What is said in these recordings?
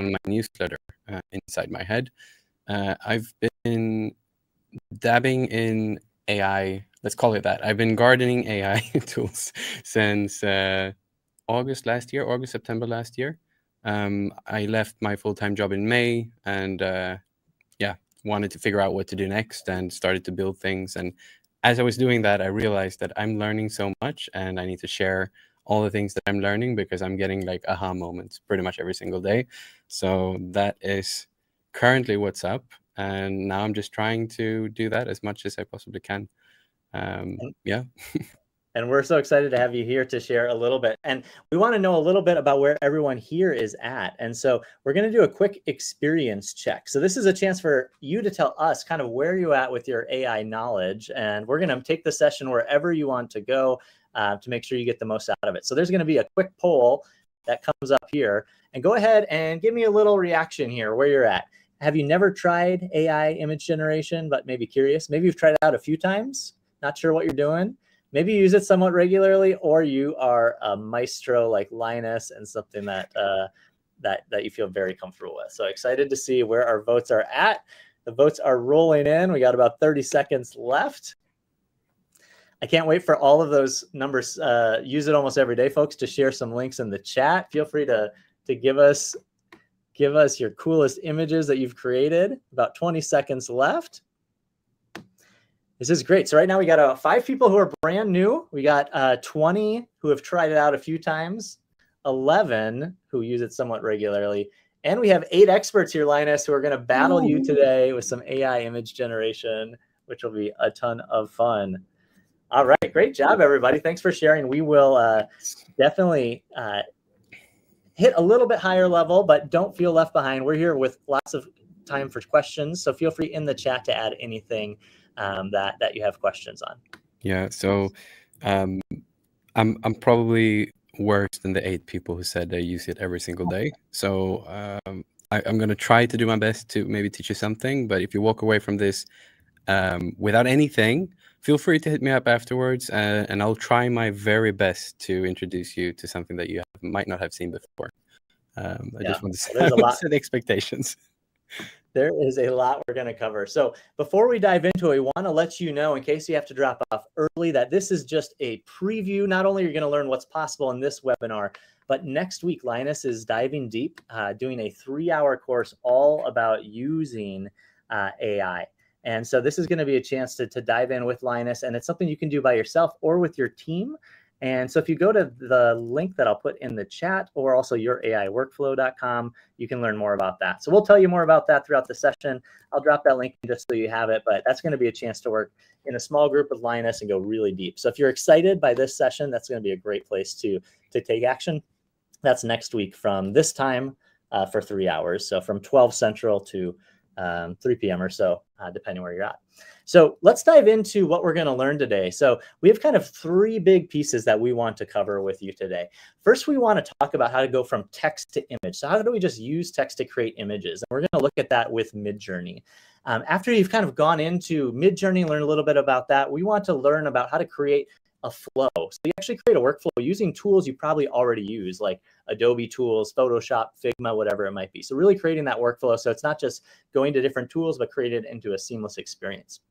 on my newsletter inside my head. I've been dabbing in AI, let's call it that. I've been gardening AI tools since August, September last year. I left my full-time job in May, and wanted to figure out what to do next and started to build things. And as I was doing that, I realized that I'm learning so much and I need to share all the things that I'm learning, because I'm getting like aha moments pretty much every single day. So that is currently what's up. And now I'm just trying to do that as much as I possibly can. Yeah. And we're so excited to have you here to share a little bit. And we want to know a little bit about where everyone here is at. And so we're going to do a quick experience check. So this is a chance for you to tell us kind of where you're at with your AI knowledge. And we're going to take the session wherever you want to go to make sure you get the most out of it. So there's going to be a quick poll that comes up here. And go ahead and give me a little reaction here where you're at. Have you never tried AI image generation, but maybe curious? Maybe you've tried it out a few times, not sure what you're doing. Maybe you use it somewhat regularly, or you are a maestro like Linus and something that that you feel very comfortable with. So excited to see where our votes are at. The votes are rolling in. We got about 30 seconds left. I can't wait for all of those numbers. Use it almost every day, folks, to share some links in the chat. Feel free to give us your coolest images that you've created. About 20 seconds left. This is great. So right now we got 5 people who are brand new. We got 20 who have tried it out a few times, 11 who use it somewhat regularly. And we have 8 experts here, Linus, who are going to battle you today with some AI image generation, which will be a ton of fun. All right. Great job, everybody. Thanks for sharing. We will definitely hit a little bit higher level, but don't feel left behind. We're here with lots of time for questions. So feel free in the chat to add anything that you have questions on. Yeah, so I'm probably worse than the 8 people who said they use it every single day. So I'm going to try to do my best to maybe teach you something. But if you walk away from this without anything, feel free to hit me up afterwards, and I'll try my very best to introduce you to something that you might not have seen before. I just want to set expectations. There is a lot we're going to cover. So before we dive into it, we want to let you know, in case you have to drop off early, that this is just a preview. Not only are you going to learn what's possible in this webinar, but next week, Linus is diving deep, doing a 3-hour course all about using AI. And so this is going to be a chance to dive in with Linus, and it's something you can do by yourself or with your team. And so if you go to the link that I'll put in the chat, or also youraiworkflow.com, you can learn more about that. So we'll tell you more about that throughout the session. I'll drop that link just so you have it, but that's going to be a chance to work in a small group with Linus and go really deep. So if you're excited by this session, that's going to be a great place to take action. That's next week from this time for 3 hours. So from 12 Central to 3 p.m. or so, depending where you're at. So let's dive into what we're going to learn today. So we have kind of 3 big pieces that we want to cover with you today. First, we want to talk about how to go from text to image. So how do we just use text to create images? And we're going to look at that with Midjourney. After you've kind of gone into Midjourney and learned a little bit about that, we want to learn about how to create a flow. So you actually create a workflow using tools you probably already use, like Adobe tools, Photoshop, Figma, whatever it might be. So really creating that workflow. So it's not just going to different tools, but create it into a seamless experience.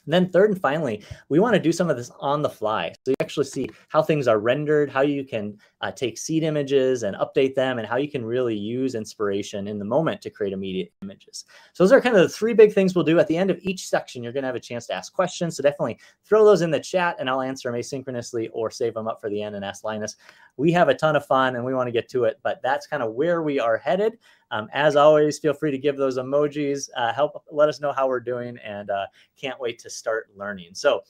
And then third and finally, we want to do some of this on the fly. So you actually see how things are rendered, how you can take seed images and update them, and how you can really use inspiration in the moment to create immediate images. So those are kind of the 3 big things we'll do. At the end of each section, you're going to have a chance to ask questions. So definitely throw those in the chat and I'll answer them asynchronously or save them up for the end and ask Linus. We have a ton of fun and we want to get to it, but that's kind of where we are headed. As always, feel free to give those emojis, let us know how we're doing, and can't wait to start learning. So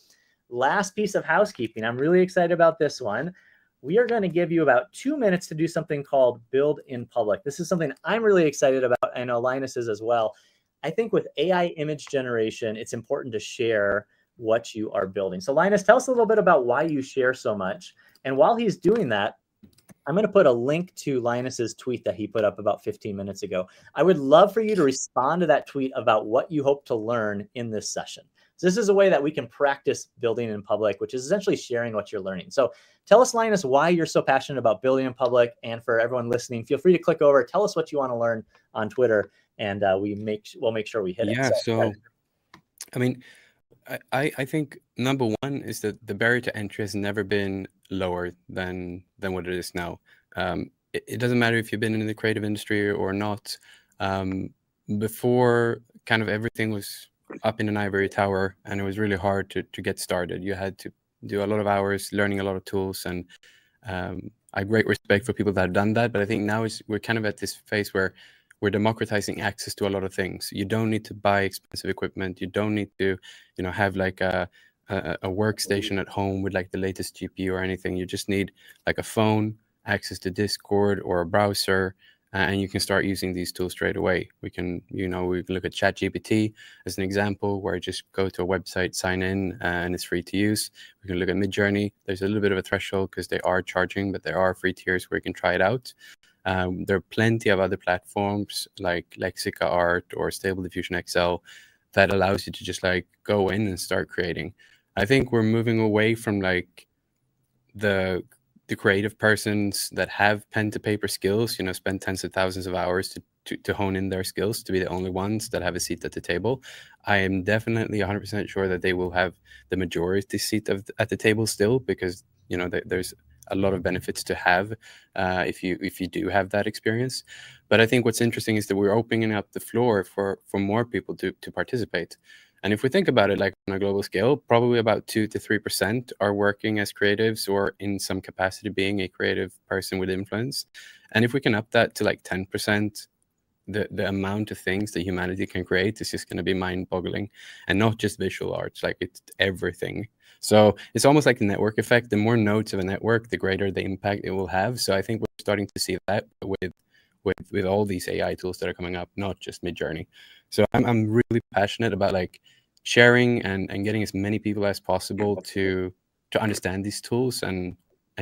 last piece of housekeeping, I'm really excited about this one. We are going to give you about 2 minutes to do something called Build in Public. This is something I'm really excited about. I know Linus is as well. I think with AI image generation, it's important to share what you are building. So Linus, tell us a little bit about why you share so much. And while he's doing that, I'm going to put a link to Linus's tweet that he put up about 15 minutes ago. I would love for you to respond to that tweet about what you hope to learn in this session. So this is a way that we can practice building in public, which is essentially sharing what you're learning. So tell us, Linus, why you're so passionate about building in public. And for everyone listening, feel free to click over, tell us what you want to learn on Twitter, and we'll make sure we hit it. So I mean, I think number one is that the barrier to entry has never been lower than what it is now. It doesn't matter if you've been in the creative industry or not. Before, kind of everything was up in an ivory tower, and it was really hard to get started. You had to do a lot of hours learning a lot of tools, and I have great respect for people that have done that. But I think now we're kind of at this phase where we're democratizing access to a lot of things. You don't need to buy expensive equipment. You don't need to, have like a workstation at home with like the latest GPU or anything. You just need like a phone, access to Discord or a browser, and you can start using these tools straight away. We can look at ChatGPT as an example, where I just go to a website, sign in, and it's free to use. We can look at Midjourney. There's a little bit of a threshold because they are charging, but there are free tiers where you can try it out. There are plenty of other platforms like Lexica Art or Stable Diffusion XL that allows you to just like go in and start creating. I think we're moving away from like the creative persons that have pen to paper skills, spend tens of thousands of hours to hone in their skills to be the only ones that have a seat at the table. I am definitely 100% sure that they will have the majority seat at the table still, because there's a lot of benefits to have if you do have that experience. But I think what's interesting is that we're opening up the floor for more people to participate. And if we think about it like on a global scale, probably about 2 to 3% are working as creatives or in some capacity being a creative person with influence. And if we can up that to like 10%, the amount of things that humanity can create is just going to be mind-boggling. And not just visual arts, like it's everything. So it's almost like the network effect. The more nodes of a network, the greater the impact it will have. So I think we're starting to see that with all these AI tools that are coming up, not just Midjourney. So I'm really passionate about like sharing and getting as many people as possible to understand these tools and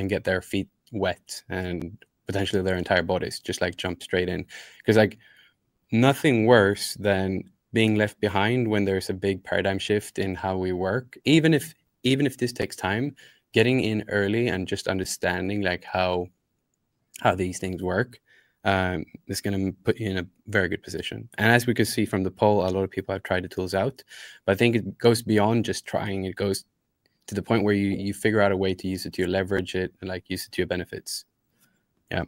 get their feet wet and potentially their entire bodies just like jump straight in. Because like nothing worse than being left behind when there's a big paradigm shift in how we work. Even if this takes time, getting in early and just understanding like how these things work is going to put you in a very good position. And as we could see from the poll, a lot of people have tried the tools out, but I think it goes beyond just trying. It goes to the point where you figure out a way to use it, to leverage it, and like use it to your benefits. Yeah.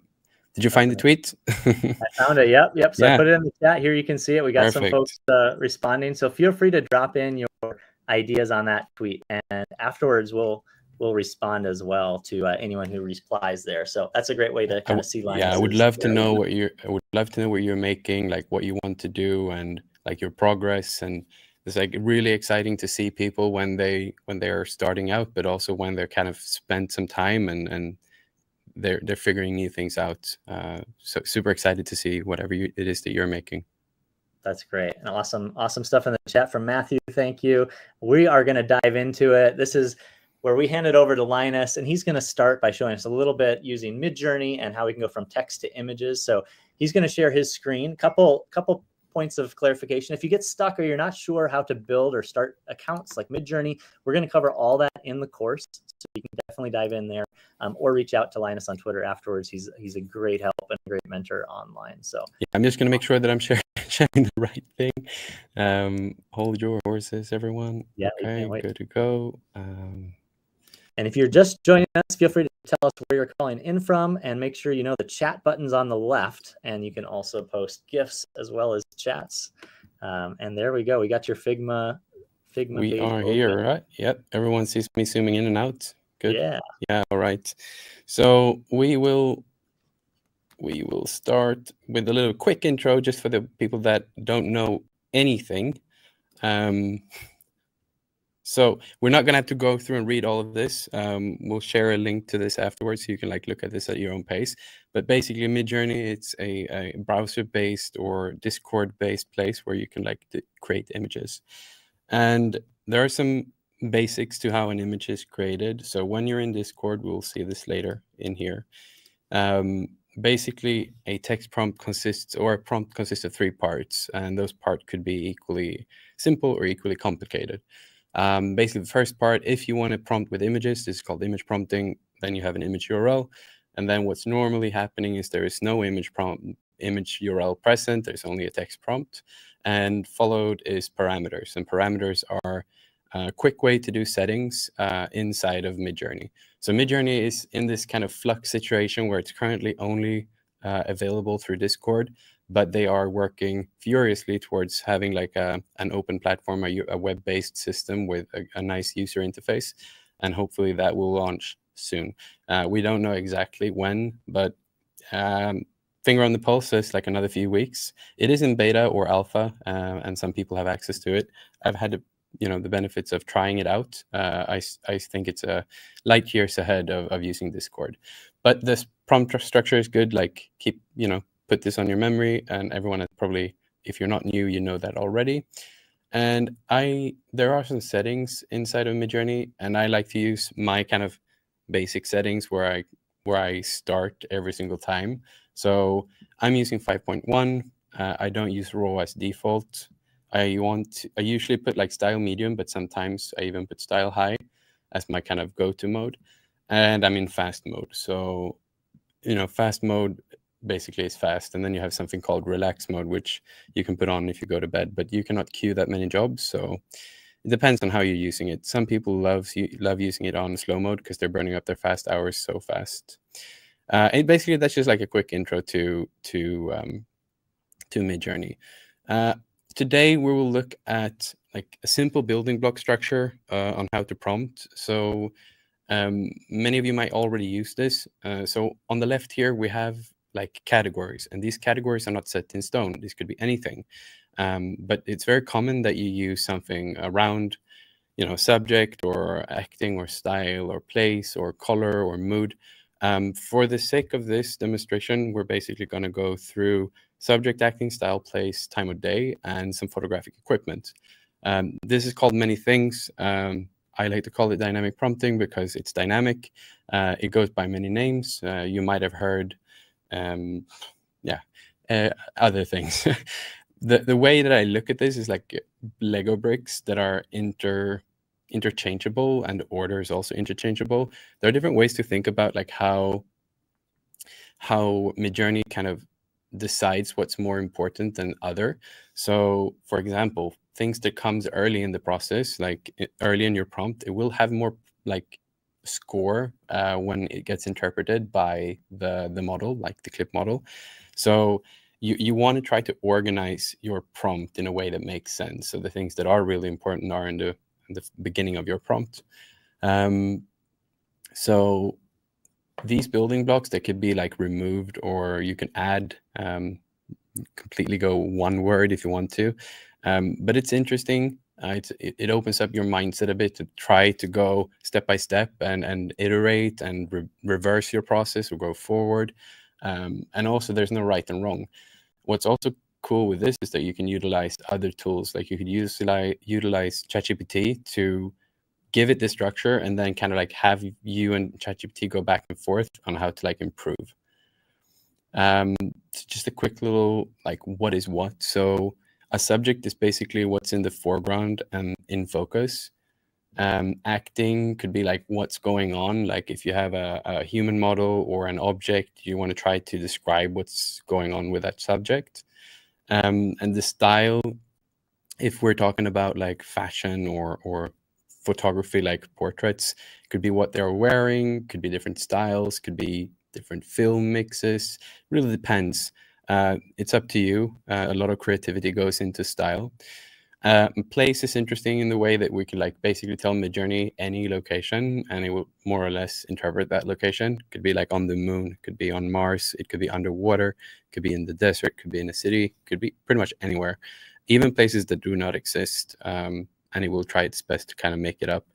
Did you find the tweet? I found it. Yep. So I put it in the chat here. You can see it. We got some folks responding. So feel free to drop in your ideas on that tweet, and afterwards we'll respond as well to anyone who replies there. So that's a great way to kind of see Linus. Yeah, I would love to know what you're making, like what you want to do, and like your progress. And it's like really exciting to see people when they are starting out, but also when they're kind of spent some time and they're figuring new things out. So super excited to see whatever it is that you're making. That's great. And awesome stuff in the chat from Matthew. Thank you. We are going to dive into it. This is where we hand it over to Linus, and he's going to start by showing us a little bit using Midjourney and how we can go from text to images. So he's going to share his screen. Couple points of clarification. If you get stuck or you're not sure how to build or start accounts like Midjourney, we're going to cover all that in the course. So you can definitely dive in there, or reach out to Linus on Twitter afterwards. He's a great help and a great mentor online. So yeah, I'm just going to make sure that I'm sharing the right thing. Hold your horses, everyone. Yeah, okay, good to go. And if you're just joining us, feel free to tell us where you're calling in from, and make sure you know the chat button's on the left, and you can also post GIFs as well as chats. And there we go. We got your Figma. We are here, right? Yep. Everyone sees me zooming in and out. Good. Yeah. All right. So we will start with a little quick intro just for the people that don't know anything. So we're not going to have to go through and read all of this. We'll share a link to this afterwards, so you can like look at this at your own pace. But basically, Midjourney, it's a browser-based or Discord-based place where you can like create images. And there are some basics to how an image is created. So when you're in Discord, we'll see this later in here. Basically, a prompt consists of 3 parts, and those parts could be equally simple or equally complicated. Basically, the first part, if you want to prompt with images, this is called image prompting. Then you have an image URL. And then what's normally happening is there is no image URL present. There's only a text prompt. And followed is parameters. And parameters are a quick way to do settings inside of Midjourney. So Midjourney is in this kind of flux situation where it's currently only available through Discord, but they are working furiously towards having like an open platform, a web-based system with a nice user interface. And hopefully that will launch soon. We don't know exactly when, but finger on the pulse is like another few weeks. It is in beta or alpha, and some people have access to it. I've had the benefits of trying it out. I think it's a light years ahead of using Discord. But this prompt structure is good. Like put this on your memory, and everyone has probably, if you're not new, you know that already. And there are some settings inside of Midjourney, and I like to use my kind of basic settings where I start every single time. So I'm using 5.1. I don't use RAW as default. I usually put like style medium, but sometimes I even put style high as my kind of go-to mode. And I'm in fast mode. So, fast mode basically is fast. And then you have something called relax mode, which you can put on if you go to bed, but you cannot queue that many jobs. So it depends on how you're using it. Some people love using it on slow mode because they're burning up their fast hours so fast. And basically, that's just like a quick intro to Midjourney. Today, we will look at like a simple building block structure on how to prompt. So many of you might already use this. So on the left here, we have like categories, and these categories are not set in stone. This could be anything. But it's very common that you use something around, subject or acting or style or place or color or mood. For the sake of this demonstration, we're basically going to go through subject, acting, style, place, time of day, and some photographic equipment. This is called many things. I like to call it dynamic prompting because it's dynamic. It goes by many names. You might have heard, other things. The way that I look at this is like Lego bricks that are interchangeable, and the order is also interchangeable. There are different ways to think about like how Midjourney kind of decides what's more important than other. So for example, things that comes early in the process, like early in your prompt, it will have more like score when it gets interpreted by the model, like the clip model. So you want to try to organize your prompt in a way that makes sense. So the things that are really important are in the beginning of your prompt. So these building blocks, they could be like removed, or you can add, completely go one word if you want to. But it's interesting. It opens up your mindset a bit to try to go step by step and iterate and reverse your process or go forward. And also there's no right and wrong. What's also cool with this is that you can utilize other tools. Like you could utilize ChatGPT to give it the structure, and then kind of like have you and ChatGPT go back and forth on how to like improve. Just a quick little like what is what. So a subject is basically what's in the foreground and in focus. Acting could be like what's going on. Like if you have a human model or an object, you want to try to describe what's going on with that subject. And the style, if we're talking about like fashion or photography, like portraits, could be what they're wearing, could be different styles, could be different film mixes. Really depends. It's up to you. A lot of creativity goes into style. Place is interesting in the way that we can like basically tell Midjourney any location, and it will more or less interpret that location. It could be like on the moon, it could be on Mars, it could be underwater, it could be in the desert, it could be in a city, it could be pretty much anywhere, even places that do not exist. And it will try its best to kind of make it up.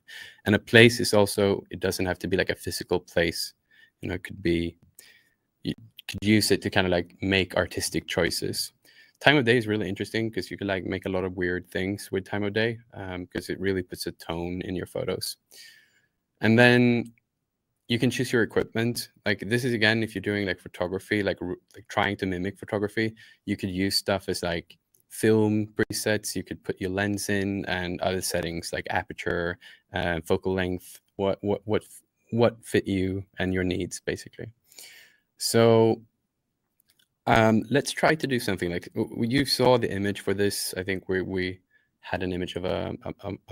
And a place is also, it doesn't have to be like a physical place. It could be, you could use it to kind of like make artistic choices. Time of day is really interesting because you can like make a lot of weird things with time of day, because it really puts a tone in your photos. And then you can choose your equipment. Like this is, again, if you're doing like photography, like trying to mimic photography, you could use stuff as like film presets. You could put your lens in and other settings like aperture, focal length, what fit you and your needs, basically. So let's try to do something like, you saw the image for this. I think we had an image of a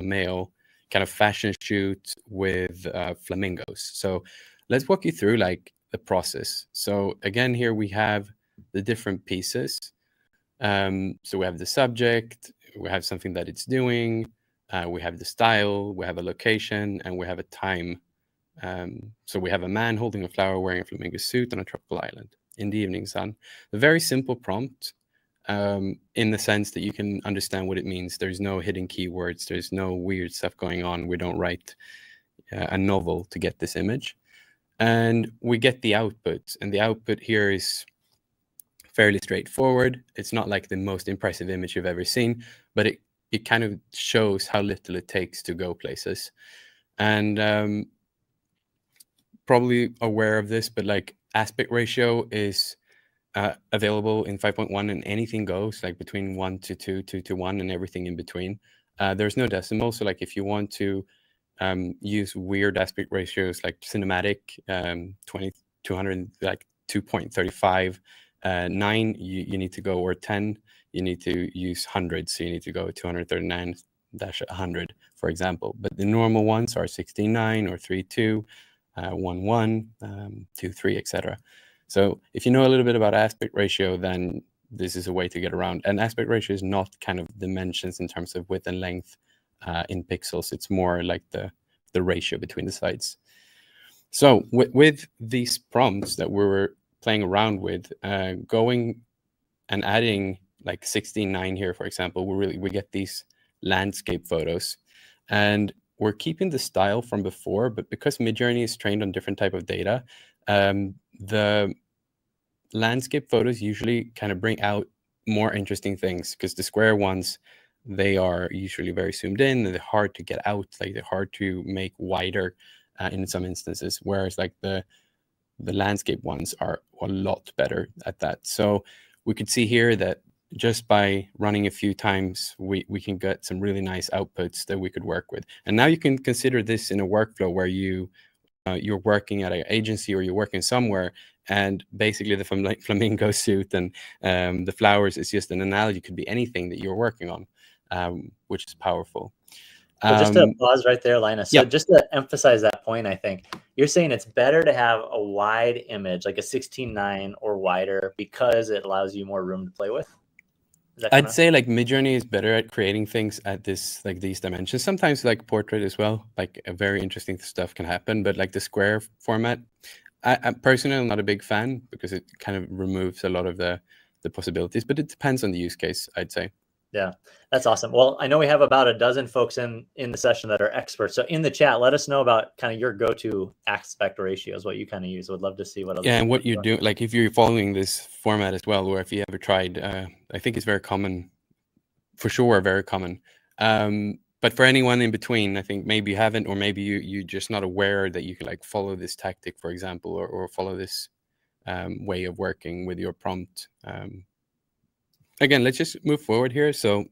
male kind of fashion shoot with flamingos. So let's walk you through like the process. So again, here we have the different pieces. So we have the subject, we have something that it's doing, we have the style, we have a location, and we have a time. So we have a man holding a flower wearing a flamingo suit on a tropical island in the evening sun. A very simple prompt, in the sense that you can understand what it means. There's no hidden keywords. There's no weird stuff going on. We don't write a novel to get this image. And we get the output. And the output here is fairly straightforward. It's not like the most impressive image you've ever seen, but it kind of shows how little it takes to go places. And probably aware of this, but like aspect ratio is available in 5.1, and anything goes, like between 1 to 2, 2 to 1, and everything in between. There's no decimal. So like if you want to use weird aspect ratios like cinematic, 200, like 2.35, 9, you need to go, or 10, you need to use hundreds. So you need to go 239-100, for example. But the normal ones are 16:9 or 3:2, 1:1, 2:3, etc. So if you know a little bit about aspect ratio, then this is a way to get around. And aspect ratio is not kind of dimensions in terms of width and length in pixels. It's more like the ratio between the sides. So with these prompts that we were playing around with, going and adding like 16:9 here, for example, we get these landscape photos. And we're keeping the style from before, but because Midjourney is trained on different type of data, the landscape photos usually kind of bring out more interesting things, because the square ones, they are usually very zoomed in, and they're hard to get out, like they're hard to make wider in some instances, whereas like the landscape ones are a lot better at that. So we could see here that just by running a few times, we can get some really nice outputs that we could work with. And now you can consider this in a workflow where you're working at an agency, or you're working somewhere, and basically the flamingo suit and the flowers is just an analogy. It could be anything that you're working on, which is powerful. So just to pause right there, Linus. So yeah. just to emphasize that point, I think you're saying it's better to have a wide image, like a 16:9 or wider, because it allows you more room to play with. I'd say like Midjourney is better at creating things at these dimensions. Sometimes like portrait as well, like a very interesting stuff can happen. But like the square format, I personally am not a big fan, because it kind of removes a lot of the possibilities. But it depends on the use case, I'd say. Yeah, that's awesome. Well, I know we have about a dozen folks in the session that are experts. So in the chat, let us know about kind of your go-to aspect ratios, what you kind of use. Would love to see what other and what you do, like if you're following this format as well, or if you ever tried. I think it's very common, for sure, very common. But for anyone in between, I think maybe you haven't, or maybe you're just not aware that you can like follow this tactic, for example, or follow this way of working with your prompt. Again, let's just move forward here. So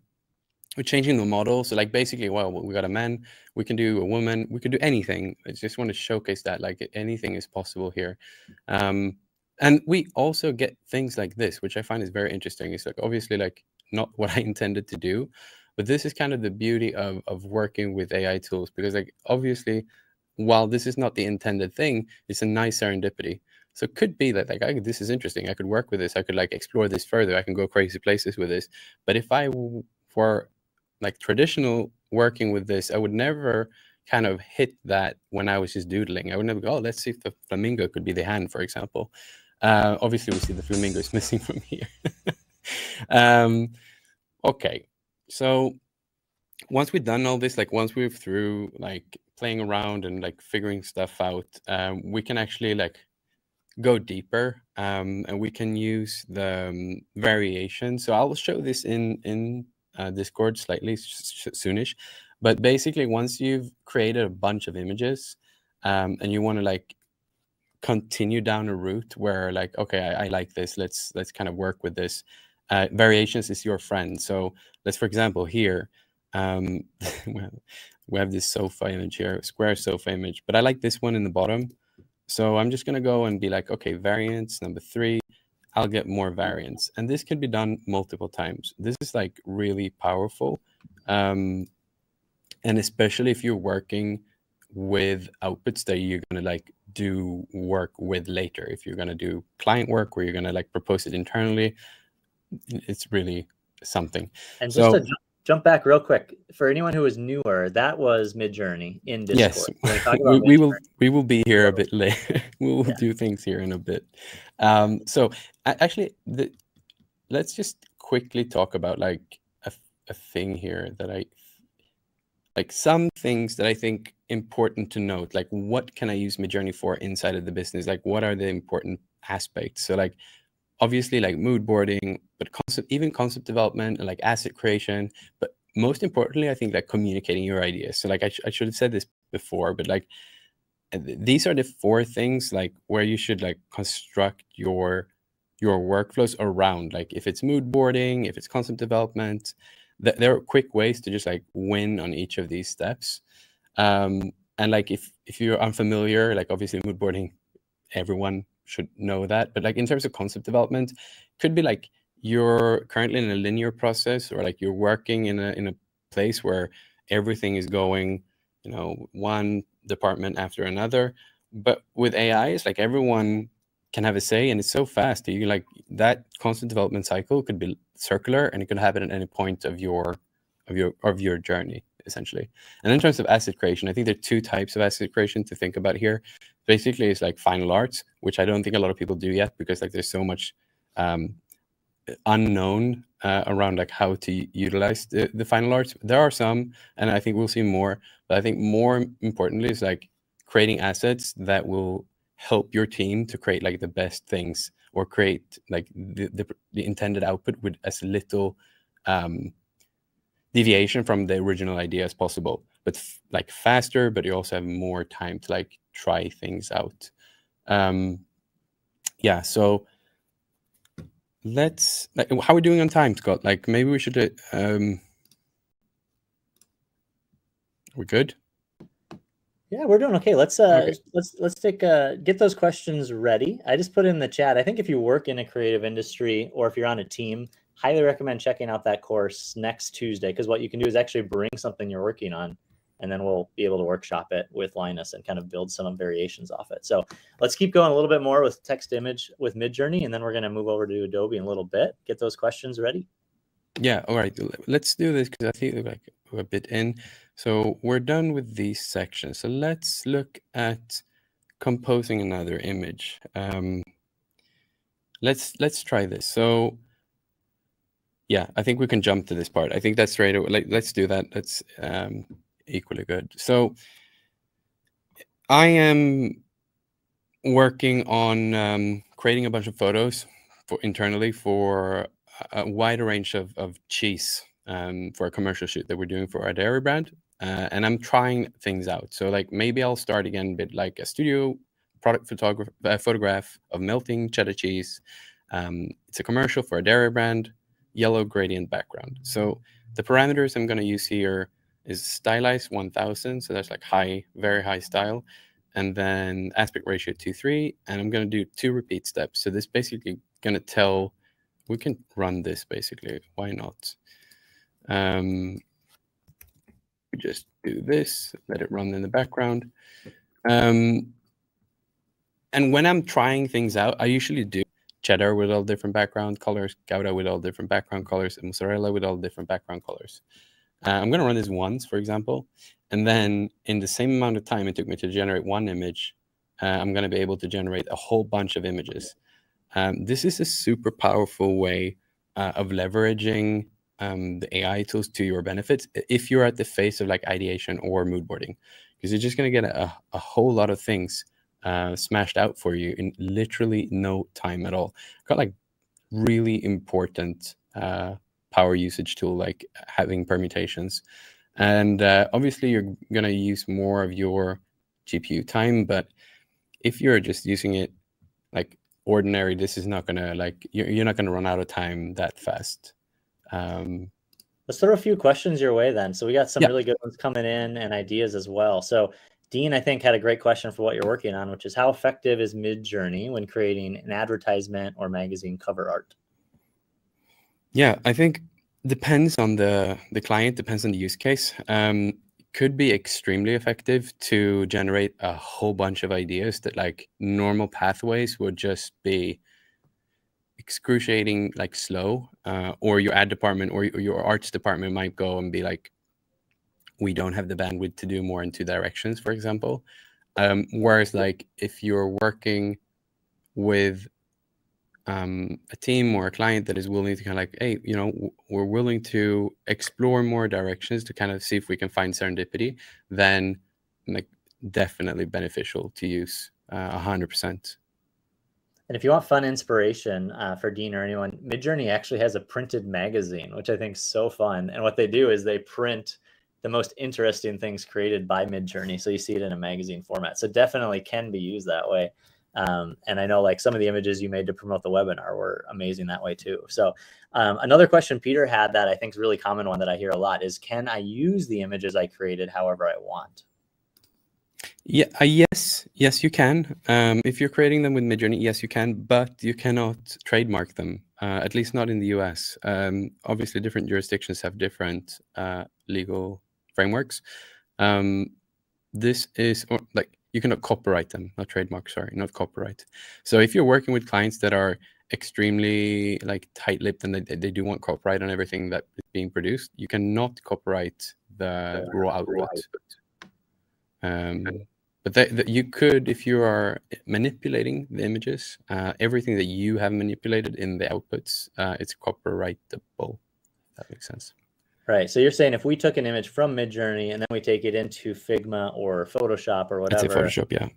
we're changing the model. So like basically, well, we got a man, we can do a woman, we can do anything. I just want to showcase that like anything is possible here. And we also get things like this, which I find is very interesting. It's like obviously like not what I intended to do, but this is kind of the beauty of working with AI tools, because like obviously, while this is not the intended thing, it's a nice serendipity. So it could be that like, this is interesting. I could work with this. I could like explore this further. I can go crazy places with this. But if I were like traditional working with this, I would never kind of hit that when I was just doodling. I would never go, oh, let's see if the flamingo could be the hand, for example. Obviously, we see the flamingo is missing from here. Okay, so once we've done all this, like once we're through like playing around and like figuring stuff out, we can actually like go deeper, and we can use the variation. So I'll show this in Discord slightly soonish, but basically once you've created a bunch of images, and you want to like continue down a route where like, okay, I like this, let's kind of work with this, variations is your friend. So let's, for example, here, we have this sofa image here, square sofa image, but I like this one in the bottom. So I'm just going to go and be like, okay, variance number 3, I'll get more variance. And this can be done multiple times. This is like really powerful. And especially if you're working with outputs that you're going to like do work with later. If you're going to do client work where you're going to like propose it internally, it's really something. And just to jump back real quick, for anyone who is newer, that was Midjourney in Discord. Yes, we will be here a bit later. We will do things here in a bit. So actually, let's just quickly talk about like a thing here that like some things that I think important to note. Like, what can I use Midjourney for inside of the business? Like, what are the important aspects? So like, obviously like mood boarding, but even concept development and like asset creation, but most importantly, I think like communicating your ideas. So like I should have said this before, but like these are the 4 things like where you should like construct your workflows around. Like if it's mood boarding, if it's concept development, there are quick ways to just like win on each of these steps. And like if you're unfamiliar, like obviously mood boarding, everyone should know that, but like in terms of concept development, could be like you're currently in a linear process, or like you're working in a place where everything is going, you know, one department after another. But with AI, it's like everyone can have a say, and it's so fast that you like that concept development cycle could be circular, and it could happen at any point of your journey, essentially. And in terms of asset creation, I think there are 2 types of asset creation to think about here. Basically, it's like final arts, which I don't think a lot of people do yet, because like there's so much unknown around like how to utilize the final arts. There are some, and I think we'll see more, but I think more importantly is like creating assets that will help your team to create like the best things, or create like the intended output with as little deviation from the original idea as possible, but like faster, but you also have more time to like try things out. Yeah, so let's like, how are we doing on time, Scott? Like maybe we should we're good. Yeah, we're doing okay. Let's take get those questions ready. I just put in the chat. I think if you work in a creative industry, or if you're on a team, highly recommend checking out that course next Tuesday, because what you can do is actually bring something you're working on, and then we'll be able to workshop it with Linus and kind of build some variations off it. So let's keep going a little bit more with text image with Midjourney, and then we're going to move over to Adobe in a little bit. Get those questions ready. Yeah, all right, let's do this, because I think like we're a bit in. So we're done with these sections. So let's look at composing another image. Let's try this. So yeah, I think we can jump to this part. I think that's straight away. Like, let's do that. That's equally good. So I am working on creating a bunch of photos internally for a wider range of cheese for a commercial shoot that we're doing for our dairy brand. And I'm trying things out. So like maybe I'll start again a bit like a studio product photograph of melting cheddar cheese. It's a commercial for a dairy brand, yellow gradient background. So the parameters I'm going to use here is stylize 1000. So that's like high, very high style. And then aspect ratio 2:3. And I'm going to do 2 repeat steps. So this basically going to tell, we can run this basically. Why not? We just do this, let it run in the background. And when I'm trying things out, I usually do cheddar with all different background colors, Gouda with all different background colors, and mozzarella with all different background colors. I'm going to run this once, for example, and then in the same amount of time it took me to generate 1 image, I'm going to be able to generate a whole bunch of images. This is a super powerful way of leveraging the AI tools to your benefits if you're at the phase of like ideation or mood boarding, because you're just going to get a whole lot of things smashed out for you in literally no time at all. Got like really important power usage tool, like having permutations. And obviously you're going to use more of your GPU time, but if you're just using it like ordinary, this is not gonna, like, you're not gonna run out of time that fast. Let's throw a few questions your way then. So we got some really good ones coming in and ideas as well. So Dean, I think, had a great question for what you're working on, which is how effective is Midjourney when creating an advertisement or magazine cover art? Yeah, I think depends on the client, depends on the use case. Could be extremely effective to generate a whole bunch of ideas that, like, normal pathways would just be excruciating, like, slow, or your ad department or your arts department might go and be like, we don't have the bandwidth to do more in 2 directions, for example. Whereas, like, if you're working with a team or a client that is willing to kind of like, hey, you know, we're willing to explore more directions to kind of see if we can find serendipity, then, like, definitely beneficial to use 100%. And if you want fun inspiration for Dean or anyone, Midjourney actually has a printed magazine, which I think is so fun. And what they do is they print the most interesting things created by Midjourney. So you see it in a magazine format. So definitely can be used that way. And I know, like, some of the images you made to promote the webinar were amazing that way too. So another question Peter had that I think is a really common one that I hear a lot is, can I use the images I created however I want? Yeah, yes, you can. If you're creating them with Midjourney, yes, you can, but you cannot trademark them, at least not in the US. Obviously, different jurisdictions have different legal frameworks. This is, or, like, you cannot copyright them, not trademark, sorry, not copyright. So if you're working with clients that are extremely, like, tight-lipped and they do want copyright on everything that is being produced, you cannot copyright the raw output. But you could, if you are manipulating the images, everything that you have manipulated in the outputs, it's copyrightable. If that makes sense. Right. So you're saying if we took an image from Midjourney and then we take it into Figma or Photoshop or whatever. I'd say Photoshop, yeah.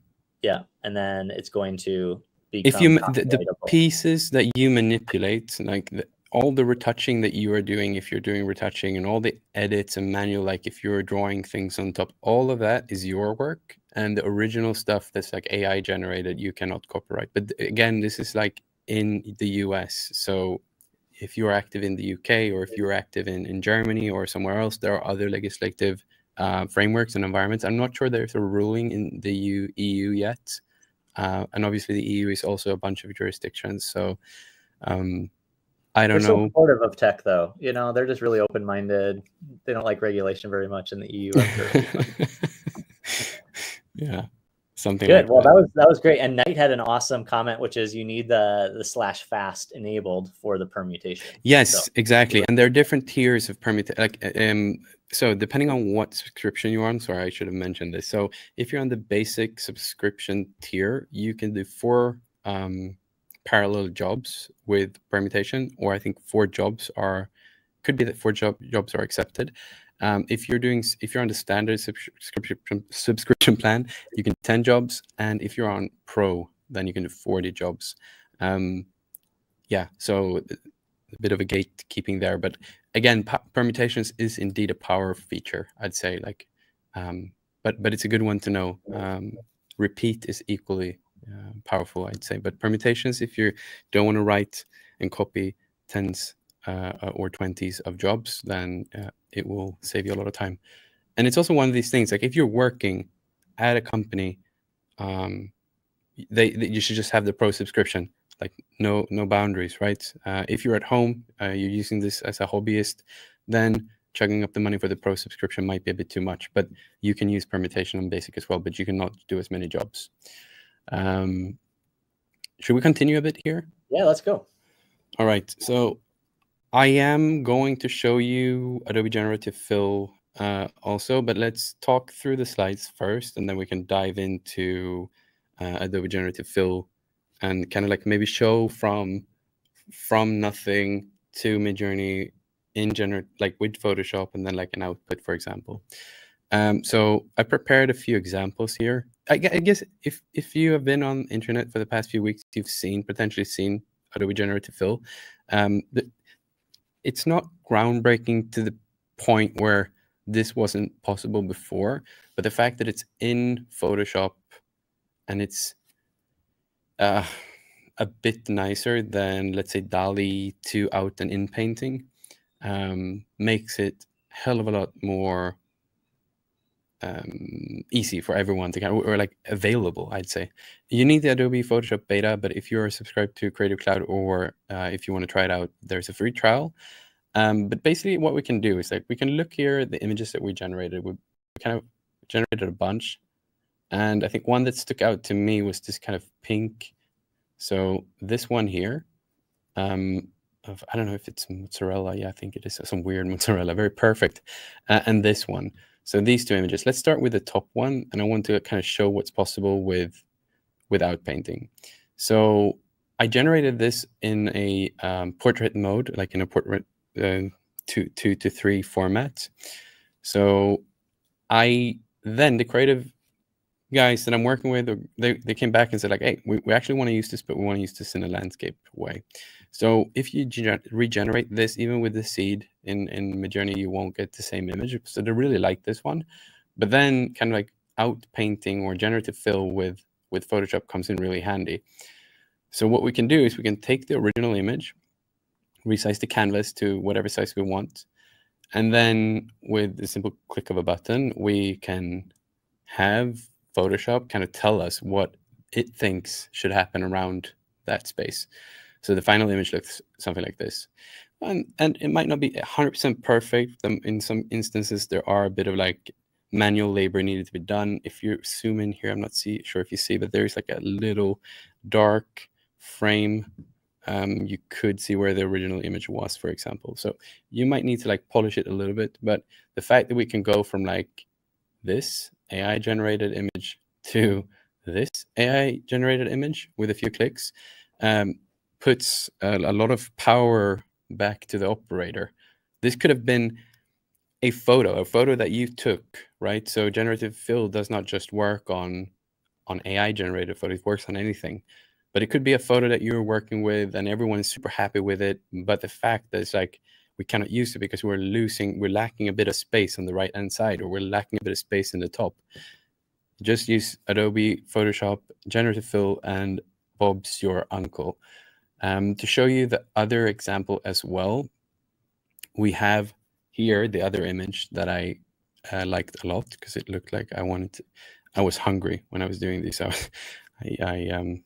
Yeah. And then it's going to become if you the pieces that you manipulate, like all the retouching that you are doing, if you're doing retouching, and all the edits and manual, like if you're drawing things on top, all of that is your work. And the original stuff that's like AI generated, you cannot copyright. But again, this is like in the US. So if you're active in the UK, or if you're active in Germany or somewhere else, there are other legislative frameworks and environments. I'm not sure there's a ruling in the EU yet. And obviously the EU is also a bunch of jurisdictions. So I don't know. So supportive of tech, though. You know, they're just really open-minded. They don't like regulation very much in the EU, I'm sure. Yeah, something good. Like well, that was great. And Knight had an awesome comment, which is you need the /fast enabled for the permutation. Yes, so, exactly. And there are different tiers of permutation. Like, so depending on what subscription you're on, sorry, I should have mentioned this. So if you're on the basic subscription tier, you can do 4 parallel jobs with permutation, or I think 4 jobs could be that 4 jobs are accepted. If you're on the standard subscription plan, you can do 10 jobs, and if you're on Pro, then you can do 40 jobs. Yeah, so a bit of a gatekeeping there, but again, permutations is indeed a power feature, I'd say. Like, but it's a good one to know. Repeat is equally powerful, I'd say. But permutations, if you don't want to write and copy 10s or 20s of jobs, then it will save you a lot of time. And it's also one of these things, like if you're working at a company, you should just have the Pro subscription, like no boundaries, right? If you're at home, you're using this as a hobbyist, then chugging up the money for the Pro subscription might be a bit too much, but you can use permutation on basic as well, but you cannot do as many jobs. Should we continue a bit here? Yeah, let's go. All right, so I am going to show you Adobe Generative Fill also, but let's talk through the slides first, and then we can dive into Adobe Generative Fill and kind of like maybe show from nothing to Midjourney in general, like with Photoshop, and then like an output, for example. So I prepared a few examples here. I guess if you have been on internet for the past few weeks, you've potentially seen Adobe Generative Fill. It's not groundbreaking to the point where this wasn't possible before, but the fact that it's in Photoshop and it's a bit nicer than, let's say, DALL-E 2 out and in painting. Makes it hell of a lot more easy for everyone to kind of, or like available, I'd say. You need the Adobe Photoshop beta, but if you're subscribed to Creative Cloud, or if you want to try it out, there's a free trial. But basically what we can do is like, we can look here at the images that we generated. We kind of generated a bunch. And I think one that stuck out to me was this kind of pink. So this one here, I don't know if it's mozzarella. Yeah, I think it is some weird mozzarella. Very perfect. And this one. So these two images. Let's start with the top one, and I want to kind of show what's possible without painting. So I generated this in a portrait mode, like in a portrait 2 to 3 format. So the creative guys that I'm working with, they came back and said like, hey, we actually want to use this, but we want to use this in a landscape way. So if you regenerate this, even with the seed in Midjourney, you won't get the same image. So they really like this one. But then kind of like out painting or generative fill with Photoshop comes in really handy. So what we can do is we can take the original image, resize the canvas to whatever size we want. And then with the simple click of a button, we can have Photoshop kind of tell us what it thinks should happen around that space. So the final image looks something like this. And it might not be 100% perfect. In some instances, there are a bit of like manual labor needed to be done. If you zoom in here, I'm not sure if you see, but there's like a little dark frame. You could see where the original image was, for example. So you might need to like polish it a little bit. But the fact that we can go from like this AI generated image to this AI generated image with a few clicks puts a lot of power back to the operator. This could have been a photo that you took, right? So generative fill does not just work on AI generated photo, it works on anything. But it could be a photo that you're working with and everyone is super happy with it. But the fact that it's like, we cannot use it because we're lacking a bit of space on the right hand side, or we're lacking a bit of space in the top. Just use Adobe Photoshop, generative fill, and Bob's your uncle. To show you the other example as well, we have here the other image that I liked a lot because it looked like I was hungry when I was doing this. I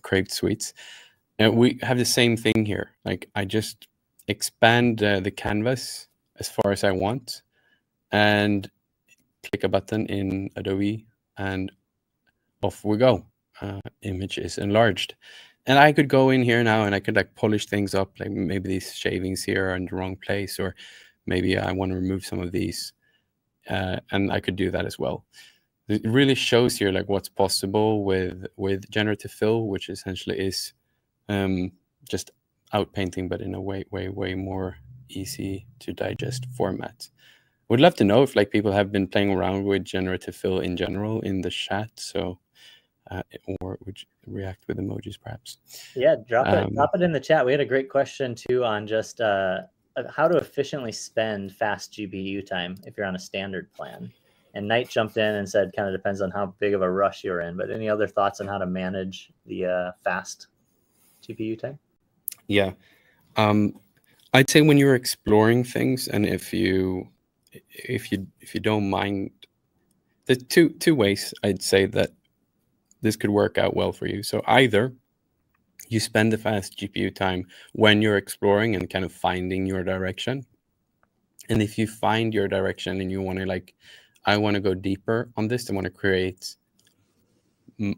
craved sweets. And we have the same thing here. Like I just expand the canvas as far as I want and click a button in Adobe and off we go. Image is enlarged. And I could go in here now and I could like polish things up, like maybe these shavings here are in the wrong place, or maybe I want to remove some of these. And I could do that as well. It really shows here like what's possible with generative fill, which essentially is just out painting, but in a way more easy to digest format. Would love to know if like people have been playing around with generative fill in general in the chat. So or would you react with emojis perhaps? Yeah, drop it in the chat. We had a great question too on just how to efficiently spend fast GPU time if you're on a standard plan. And Knight jumped in and said kind of depends on how big of a rush you're in. But any other thoughts on how to manage the fast GPU time? Yeah, I'd say when you're exploring things, and if you don't mind, there's two ways I'd say that this could work out well for you. So either you spend the fast GPU time when you're exploring and kind of finding your direction. And if you find your direction and you want to like, I want to go deeper on this, I want to create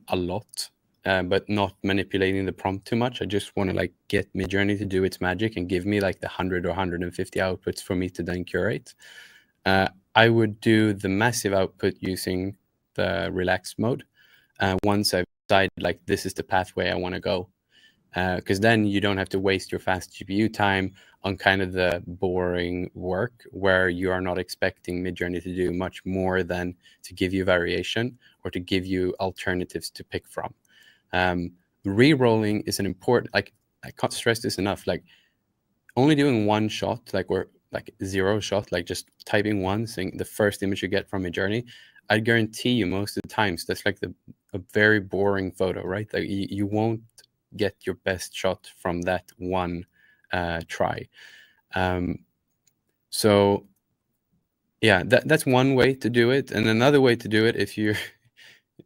a lot, but not manipulating the prompt too much. I just want to like get Midjourney to do its magic and give me like the 100 or 150 outputs for me to then curate. I would do the massive output using the relaxed mode. Once I've decided like this is the pathway I want to go, because then you don't have to waste your fast GPU time on kind of the boring work where you are not expecting Midjourney to do much more than to give you variation or to give you alternatives to pick from. Re-rolling is an important, like I can't stress this enough, like only doing one shot, like or like zero shot, like just typing one thing, the first image you get from Midjourney, I guarantee you most of the times that's like a very boring photo, right? Like you won't get your best shot from that one try. So yeah, that's one way to do it. And another way to do it, if you're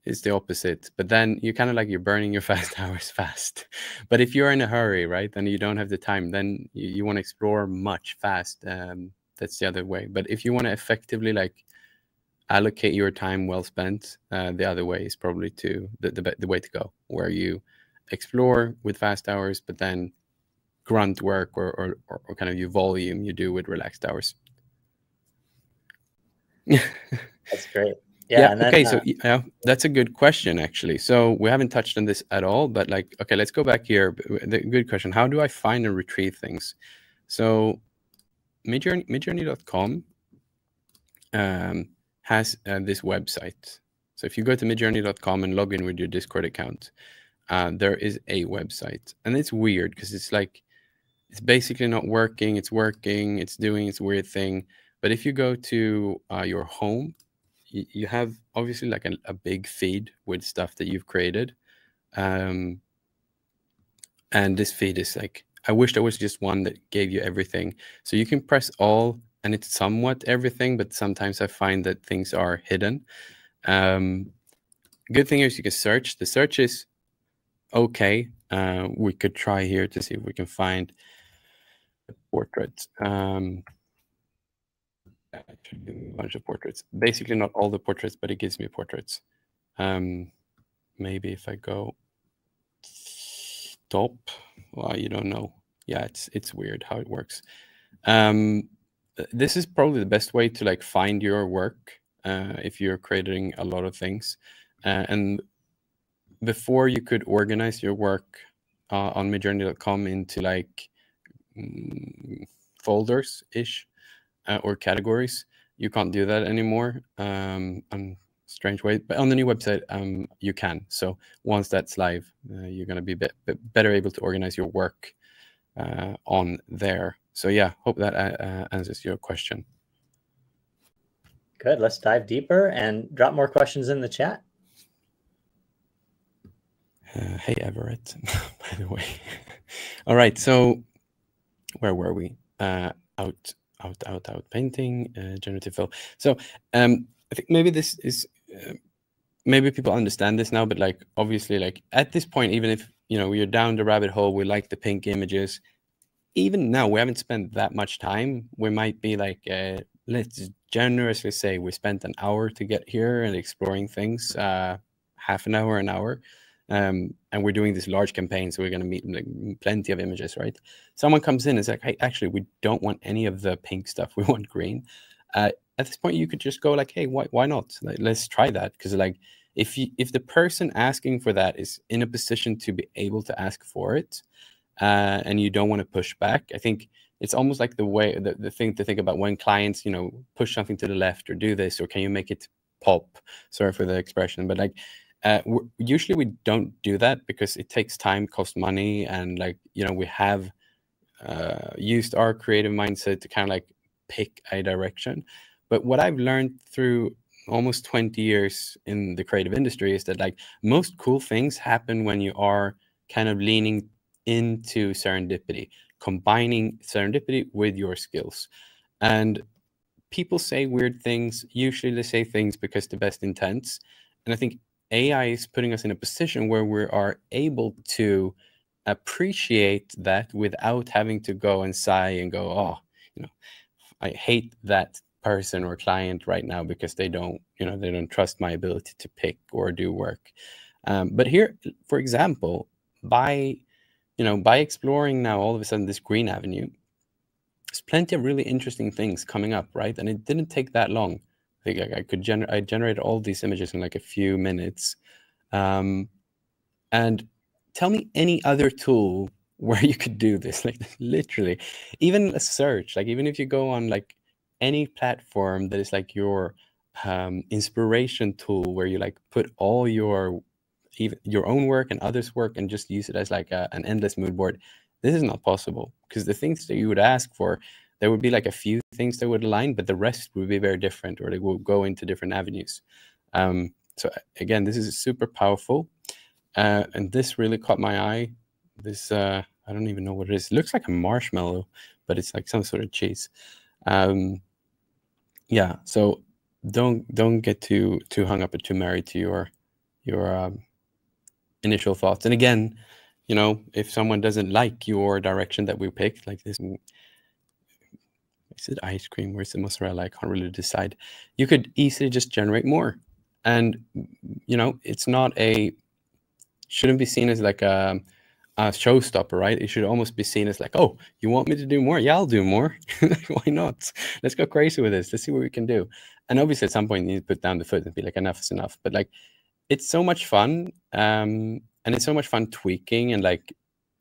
is the opposite, but then you kind of like you're burning your fast hours fast. But if you're in a hurry, right, and you don't have the time, then you want to explore much fast. That's the other way. But if you want to effectively like allocate your time well spent, the other way is probably the way to go, where you explore with fast hours, but then grunt work or kind of your volume you do with relaxed hours. That's great. Yeah. And then, okay. So yeah, that's a good question, actually. So we haven't touched on this at all, but like, okay, let's go back here. The good question: how do I find and retrieve things? So Midjourney.com has this website. So if you go to Midjourney.com and log in with your Discord account, there is a website, and it's weird because it's like it's basically not working. It's working. It's doing its weird thing. But if you go to your home, you have obviously like a big feed with stuff that you've created. And this feed is like, I wish there was just one that gave you everything. So you can press all and it's somewhat everything, but sometimes I find that things are hidden. Good thing is you can search. The search is okay. We could try here to see if we can find a portrait. Actually, a bunch of portraits. Basically not all the portraits, but it gives me portraits. Maybe if I go stop, well, you don't know. Yeah, it's weird how it works. This is probably the best way to like find your work if you're creating a lot of things. And before you could organize your work on Midjourney.com into like folders-ish. Or categories. You can't do that anymore. Strange way, but on the new website, you can. So once that's live, you're going to be better able to organize your work on there. So yeah, hope that answers your question. Good. Let's dive deeper and drop more questions in the chat. Hey, Everett, by the way. All right. So where were we? Out painting, generative fill. So I think maybe this is maybe people understand this now, but like obviously like at this point, even if you're down the rabbit hole, we like the pink images. Even now, we haven't spent that much time. We might be like let's generously say we spent an hour to get here and exploring things, half an hour, an hour. And we're doing this large campaign, so we're going to meet like plenty of images, right? Someone comes in and is like, hey, actually, we don't want any of the pink stuff. We want green. At this point, you could just go like, hey, why not? Like, let's try that. Because like, if the person asking for that is in a position to be able to ask for it, and you don't want to push back, I think it's almost like the thing to think about when clients, push something to the left or do this, or can you make it pop? Sorry for the expression, but like, usually we don't do that because it takes time, costs money, and like we have used our creative mindset to kind of like pick a direction. But what I've learned through almost 20 years in the creative industry is that like most cool things happen when you are kind of leaning into serendipity, combining serendipity with your skills. And people say weird things. Usually they say things because the best intents. And I think AI is putting us in a position where we are able to appreciate that without having to go and sigh and go, oh, I hate that person or client right now because they don't trust my ability to pick or do work. But here, for example, by exploring now all of a sudden this green avenue, there's plenty of really interesting things coming up, right? And it didn't take that long. I think I generated all these images in like a few minutes. And tell me any other tool where you could do this, like literally, even a search, like even if you go on like any platform that is like your inspiration tool, where you like put all your own work and others' work and just use it as like an endless mood board. This is not possible, because the things that you would ask for, there would be like a few things that would align, but the rest would be very different, or they will go into different avenues. So again, this is super powerful. And this really caught my eye this I don't even know what it is. It looks like a marshmallow, but it's like some sort of cheese. Yeah, so don't get too hung up or too married to your initial thoughts. And again, you know, if someone doesn't like your direction that we picked, like this, is it ice cream or is it mozzarella? I can't really decide. You could easily just generate more. And, you know, it's not shouldn't be seen as like a showstopper, right? It should almost be seen as like, oh, you want me to do more? Yeah, I'll do more. Why not? Let's go crazy with this. Let's see what we can do. And obviously at some point you need to put down the foot and be like, enough is enough. But like, it's so much fun. And it's so much fun tweaking, and like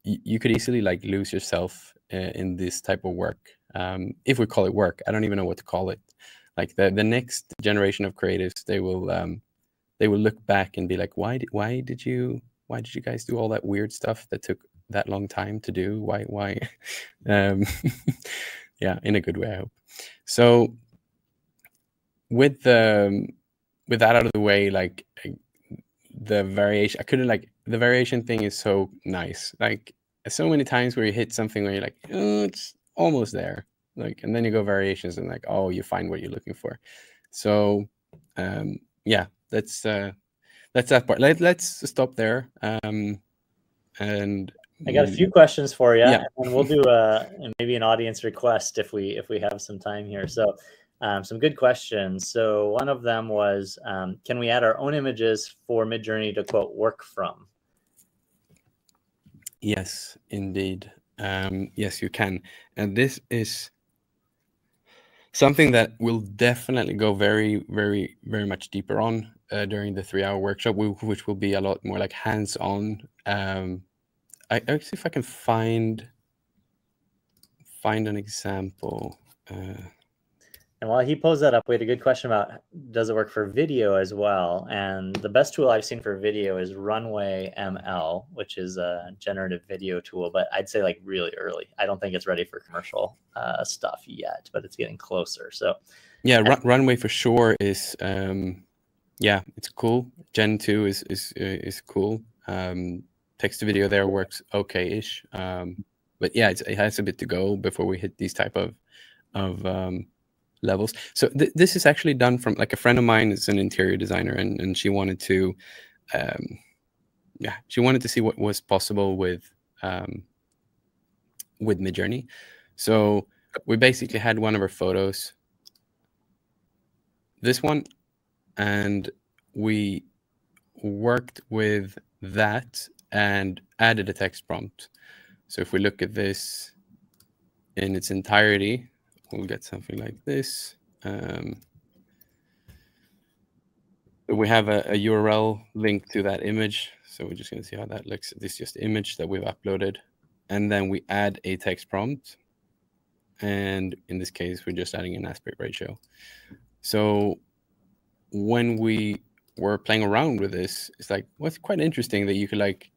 you could easily like lose yourself in this type of work. If we call it work, I don't even know what to call it. Like the next generation of creatives, they will look back and be like, why did you guys do all that weird stuff that took that long time to do? Why? Yeah, in a good way, I hope. So with that out of the way, like the variation, the variation thing is so nice. Like so many times where you hit something where you're like, oh, it's almost there. Like, and then you go variations and like, oh, you find what you're looking for. So yeah, that's that part. Let's stop there. And I got a few questions for you, yeah, and we'll do maybe an audience request if we have some time here. So some good questions. So one of them was, can we add our own images for Midjourney to quote work from? yes, indeed. Yes, you can. And this is something that we'll definitely go very, very, very much deeper on during the 3-hour workshop, which will be a lot more like hands-on. I see if I can find an example. And while he pulls that up, we had a good question about, does it work for video as well? And the best tool I've seen for video is Runway ML, which is a generative video tool, but I'd say like really early. I don't think it's ready for commercial stuff yet, but it's getting closer. So yeah, Runway for sure is, yeah, it's cool. Gen 2 is cool. Text to video there works okay-ish. But yeah, it has a bit to go before we hit these type of levels. So this is actually done from, like, a friend of mine is an interior designer, and she wanted to she wanted to see what was possible with Midjourney. So we basically had one of her photos, this one, and we worked with that and added a text prompt. So if we look at this in its entirety, we'll get something like this. We have a URL link to that image. So we're just going to see how that looks. This is just the image that we've uploaded. And then we add a text prompt. And in this case, we're just adding an aspect ratio. So when we were playing around with this, it's like, what's quite interesting that you could like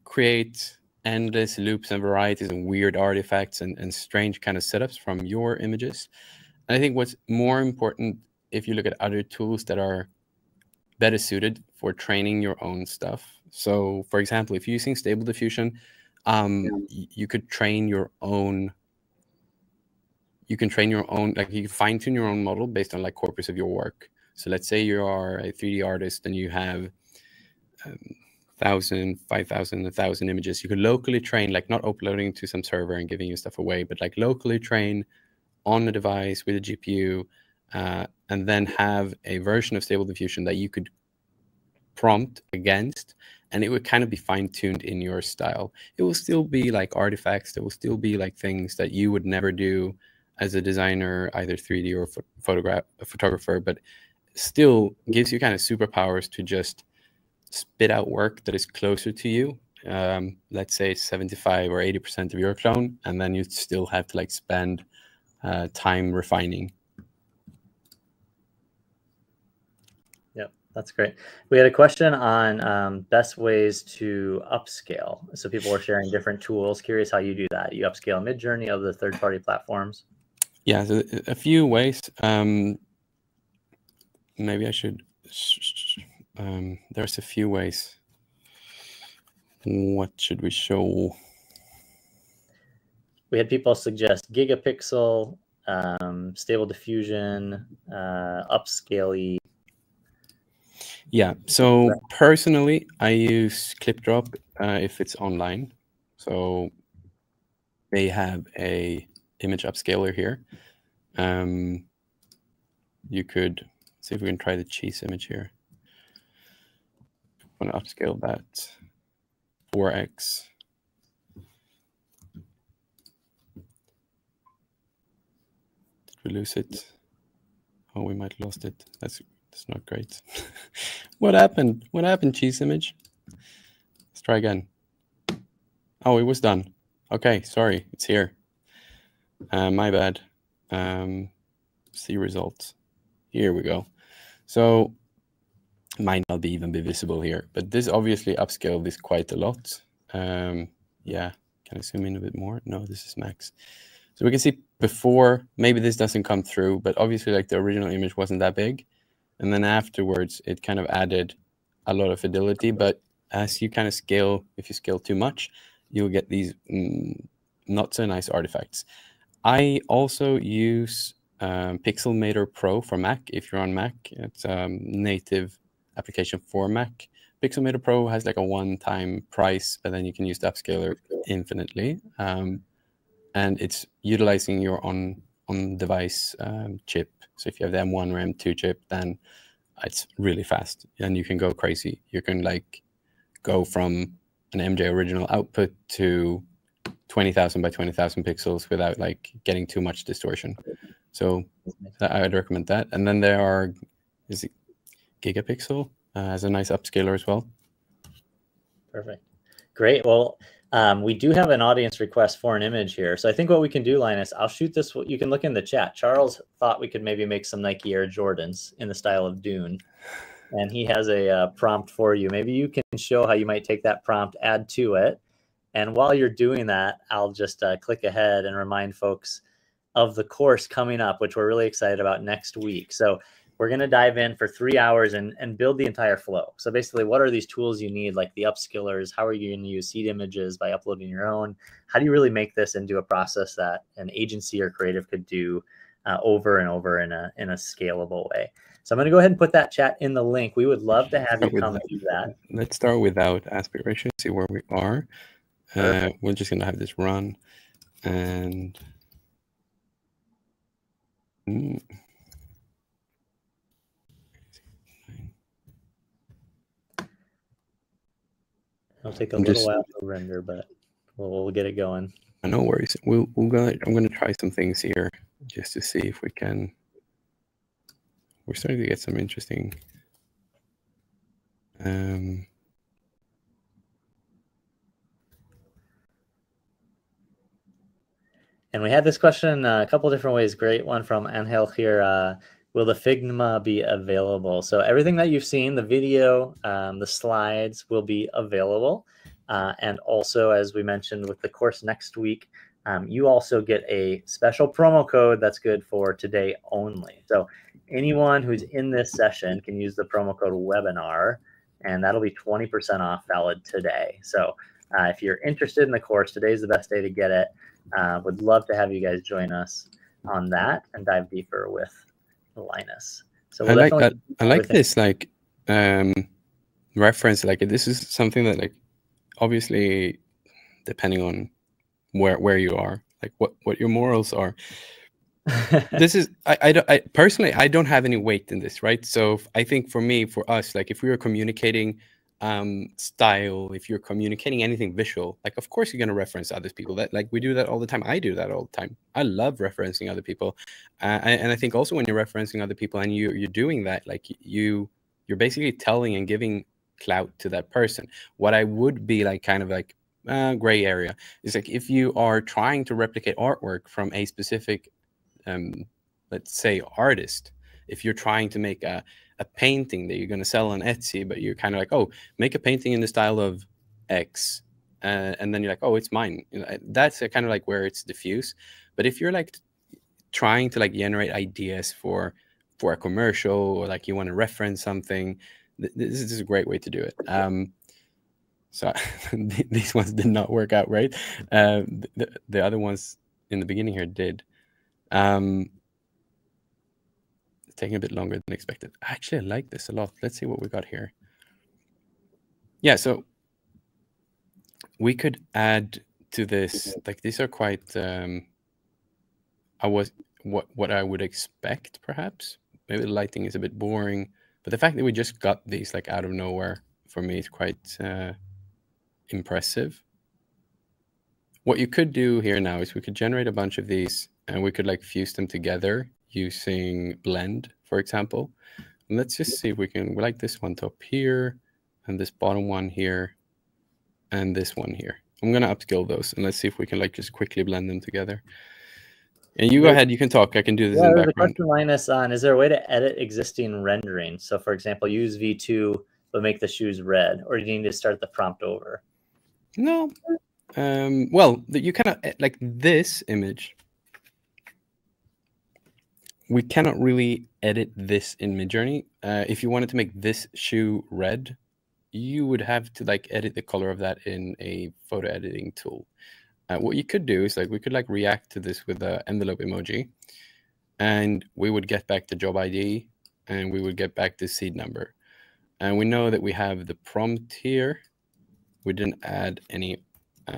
create endless loops and varieties and weird artifacts and strange kind of setups from your images. And I think what's more important, if you look at other tools that are better suited for training your own stuff. So for example, if you're using Stable Diffusion, you could train your own, like you can fine tune your own model based on like corpus of your work. So let's say you are a 3D artist and you have 1,000, 5,000, 1,000 images. You could locally train, like not uploading to some server and giving you stuff away, but like locally train on a device with a GPU, and then have a version of Stable Diffusion that you could prompt against, and it would kind of be fine-tuned in your style. It will still be like artifacts. There will still be like things that you would never do as a designer, either 3D or photographer, but still gives you kind of superpowers to just spit out work that is closer to you. Let's say 75 or 80% of your clone, and then you still have to like spend time refining. Yep, that's great. We had a question on best ways to upscale. So people were sharing different tools. Curious how you do that. You upscale Midjourney, other third-party platforms? Yeah, so a few ways. Maybe I should. There's a few ways. What should we show? we had people suggest gigapixel, stable diffusion, upscale. Yeah, so personally, I use ClipDrop if it's online. So they have a image upscaler here. You could see if we can try the cheese image here. I'm going to upscale that 4x. Did we lose it? Oh, we might have lost it. That's not great. What happened? What happened, cheese image? Let's try again. Oh, it was done. Okay, sorry, it's here. My bad. See results. Here we go. So it might not even be visible here, but this obviously upscaled this quite a lot. Yeah, can I zoom in a bit more? No, this is max. So we can see before, maybe this doesn't come through, but obviously like the original image wasn't that big. And then afterwards, it kind of added a lot of fidelity. But as you kind of scale, if you scale too much, you'll get these not so nice artifacts. I also use Pixelmator Pro for Mac. If you're on Mac, it's a native application for Mac. Pixelmator Pro has like a one-time price, but then you can use the upscaler infinitely. And it's utilizing your on-device chip. So if you have the M1 or M2 chip, then it's really fast and you can go crazy. You can like go from an MJ original output to 20,000 by 20,000 pixels without like getting too much distortion. So I would recommend that. And then there are, is it Gigapixel as a nice upscaler as well. Perfect. Great. Well, we do have an audience request for an image here. So I think what we can do, Linus, I'll shoot this. You can look in the chat. Charles thought we could maybe make some Nike Air Jordans in the style of Dune. And he has a prompt for you. Maybe you can show how you might take that prompt, add to it. And while you're doing that, I'll just click ahead and remind folks of the course coming up, which we're really excited about next week. So we're going to dive in for 3 hours and build the entire flow. So basically, what are these tools you need, like the upskillers? How are you going to use seed images by uploading your own? How do you really make this into a process that an agency or creative could do over and over in a scalable way? So I'm going to go ahead and put that chat in the link. We would love to have you come do that. Let's start without aspect ratio, see where we are. We're just going to have this run. And it'll take a little while to render, but we'll get it going. No worries. We'll go. I'm going to try some things here just to see if we can. We're starting to get some interesting. And we had this question a couple different ways. Great one from Angel here. Will the Figma be available? So everything that you've seen, the video, the slides will be available. And also, as we mentioned with the course next week, you also get a special promo code that's good for today only. So anyone who's in this session can use the promo code webinar, and that'll be 20% off valid today. So if you're interested in the course, today's the best day to get it. Would love to have you guys join us on that and dive deeper with Linus. So I like that. I like this like reference. Like this is something that like obviously depending on where you are, like what your morals are. This is I personally I don't have any weight in this, right? So I think for me, for us, like if we were communicating style, if you're communicating anything visual, like of course you're going to reference other people. That like we do that all the time. I do that all the time. I love referencing other people, and I think also when you're referencing other people and you're doing that, like you're basically telling and giving clout to that person. What I would be like kind of like gray area is like if you are trying to replicate artwork from a specific let's say artist, if you're trying to make a painting that you're going to sell on Etsy, but you're kind of like, oh, make a painting in the style of X, and then you're like, oh, it's mine. You know, that's kind of like where it's diffuse. But if you're like trying to like generate ideas for a commercial, or like you want to reference something, this is a great way to do it. So these ones did not work out right. The other ones in the beginning here did. It's taking a bit longer than expected. Actually, I like this a lot. Let's see what we got here. Yeah, so we could add to this, like these are quite, what I would expect perhaps. Maybe the lighting is a bit boring, but the fact that we just got these like out of nowhere for me is quite impressive. What you could do here now is we could generate a bunch of these and we could like fuse them together using blend, for example. And let's just see if we can, we like this one top here and this bottom one here and this one here. I'm going to upskill those and let's see if we can like just quickly blend them together. And you go ahead, you can talk. I can do this in there's background. a question, Linus, on is there a way to edit existing rendering? So for example, use V2, but make the shoes red, or do you need to start the prompt over? No. Well, you cannot, like this image, we cannot really edit this in Midjourney. If you wanted to make this shoe red, you would have to like edit the color of that in a photo editing tool. What you could do is like we could like react to this with the envelope emoji, and we would get back the job ID and we would get back the seed number. And we know that we have the prompt here. We didn't add any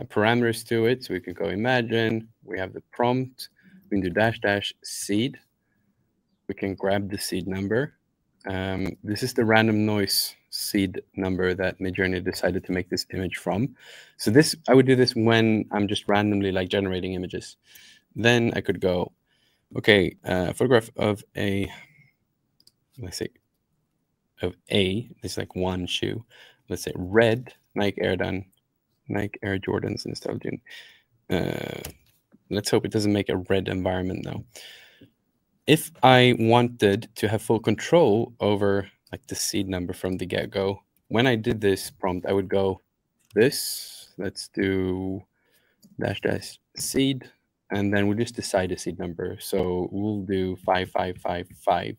parameters to it, so we can go imagine. We have the prompt. We can do -- seed. We can grab the seed number. This is the random noise seed number that Midjourney decided to make this image from. So this, I would do this when I'm just randomly like generating images. Then I could go, okay, photograph of a, let's say, of A, this is like one shoe. Let's say red Nike Air Jordans in style June. Let's hope it doesn't make a red environment though. If I wanted to have full control over like the seed number from the get-go, when I did this prompt, I would go this, let's do -- seed, and then we'll just decide a seed number. So we'll do 5555.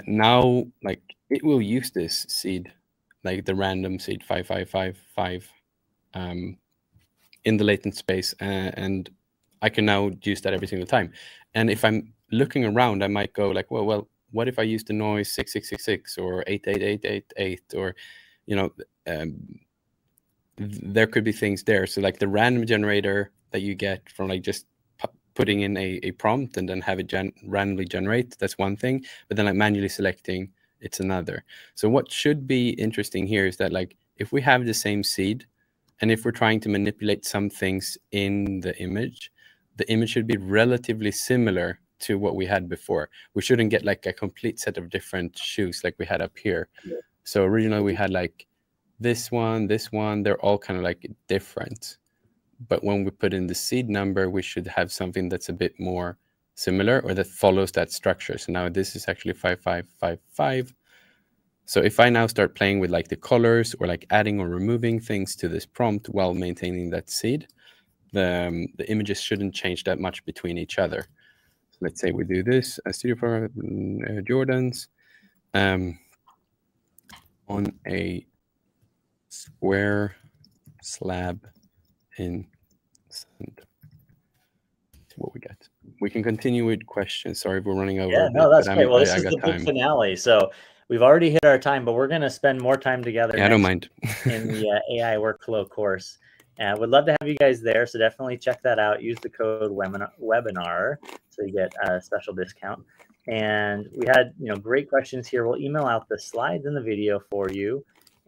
Now, like it will use this seed, like the random seed 5555 in the latent space, and I can now use that every single time. And if I'm looking around, I might go like, well, what if I use the noise 6666 or 88888, or, you know, there could be things there. So like the random generator that you get from like just putting in a prompt and then have it randomly generate, that's one thing. But then like manually selecting, it's another. So what should be interesting here is that like if we have the same seed, and if we're trying to manipulate some things in the image should be relatively similar to what we had before. We shouldn't get like a complete set of different shoes like we had up here. Yeah. So originally we had like this one, they're all kind of like different. But when we put in the seed number, we should have something that's a bit more similar or that follows that structure. So now this is actually 5555. So if I now start playing with like the colors or like adding or removing things to this prompt while maintaining that seed, the images shouldn't change that much between each other. So let's say we do this, Studio for Jordans on a square slab in sand. See what we get. We can continue with questions. Sorry if we're running over. Yeah, no, that's great. Well, this is the big finale. So we've already hit our time, but we're going to spend more time together. Yeah, I don't mind. In the AI workflow course. And would love to have you guys there. So definitely check that out. Use the code webinar so you get a special discount. And we had, great questions here. We'll email out the slides in the video for you.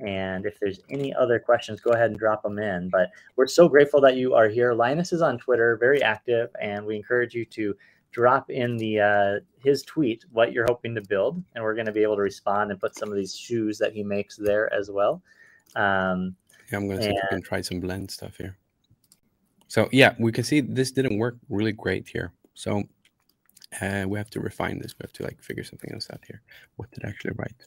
And if there's any other questions, go ahead and drop them in. But we're so grateful that you are here. Linus is on Twitter, very active, and we encourage you to drop in his tweet what you're hoping to build, and we're going to be able to respond and put some of these shoes that he makes there as well. Yeah, I'm going to see if we can try some blend stuff here. So yeah, we can see this didn't work really great here. So we have to refine this. We have to like figure something else out here. What did I actually write?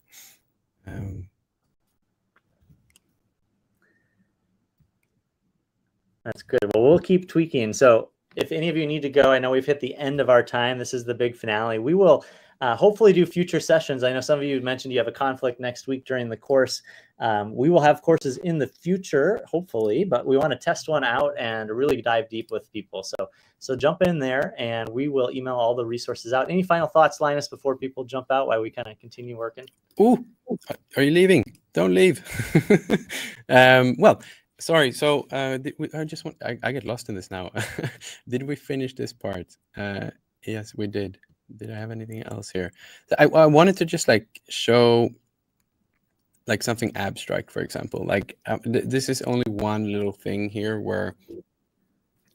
That's good. Well, we'll keep tweaking. So if any of you need to go, I know we've hit the end of our time. This is the big finale. We will hopefully do future sessions. I know some of you mentioned you have a conflict next week during the course. We will have courses in the future, hopefully, but we want to test one out and really dive deep with people. So jump in there and we will email all the resources out. Any final thoughts, Linus, before people jump out while we kind of continue working? Ooh, are you leaving? Don't leave. Well, sorry. So I get lost in this now. Did we finish this part? Yes, we did. Did I have anything else here? I wanted to just like show like something abstract, for example. Like this is only one little thing here where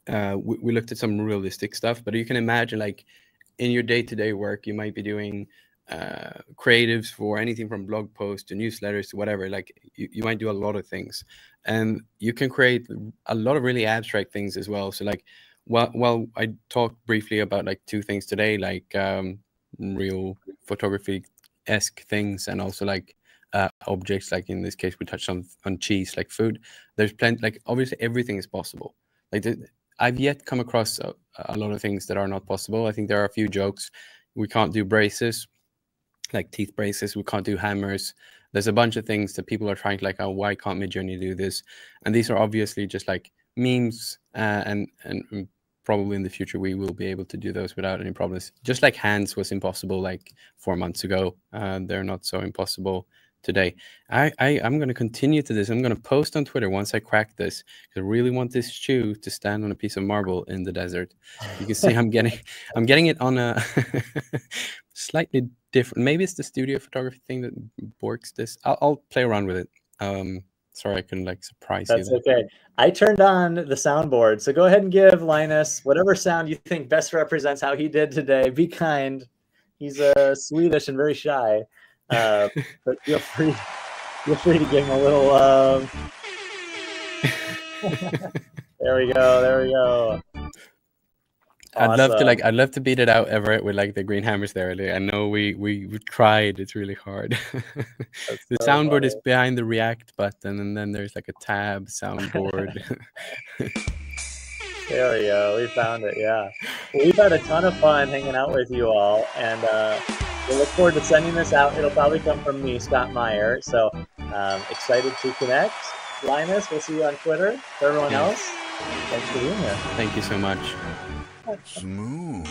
we looked at some realistic stuff, but you can imagine like in your day-to-day work, you might be doing creatives for anything from blog posts to newsletters to whatever. Like you might do a lot of things, and you can create a lot of really abstract things as well. So like well I talked briefly about like two things today, like real photography-esque things, and also like objects, like in this case we touched on cheese, like food. There's plenty, like obviously everything is possible. Like I've yet come across a lot of things that are not possible. I think there are a few jokes. We can't do braces, like teeth braces. We can't do hammers. There's a bunch of things that people are trying to like, oh, why can't Midjourney do this? And these are obviously just like memes, and probably in the future we will be able to do those without any problems. Just like hands was impossible like 4 months ago, they're not so impossible today. I'm going to continue to this. I'm going to post on Twitter once I crack this. I really want this shoe to stand on a piece of marble in the desert. You can see I'm getting it on a slightly different. Maybe it's the studio photography thing that works this. I'll play around with it. Sorry, I couldn't like surprise you. That's okay. I turned on the soundboard, so go ahead and give Linus whatever sound you think best represents how he did today. Be kind. He's Swedish and very shy. But feel free to give him a little there we go. Awesome. I'd love to beat it out, Everett, with like the green hammers there. I know we tried. It's really hard. The so soundboard funny. is behind the React button, and then there's like a tab soundboard. There we go. We found it. Yeah. Well, we've had a ton of fun hanging out with you all, and we look forward to sending this out. It'll probably come from me, Scott Meyer. So excited to connect. Linus, we'll see you on Twitter. For everyone else, thanks for being here. Thank you so much. Smooth.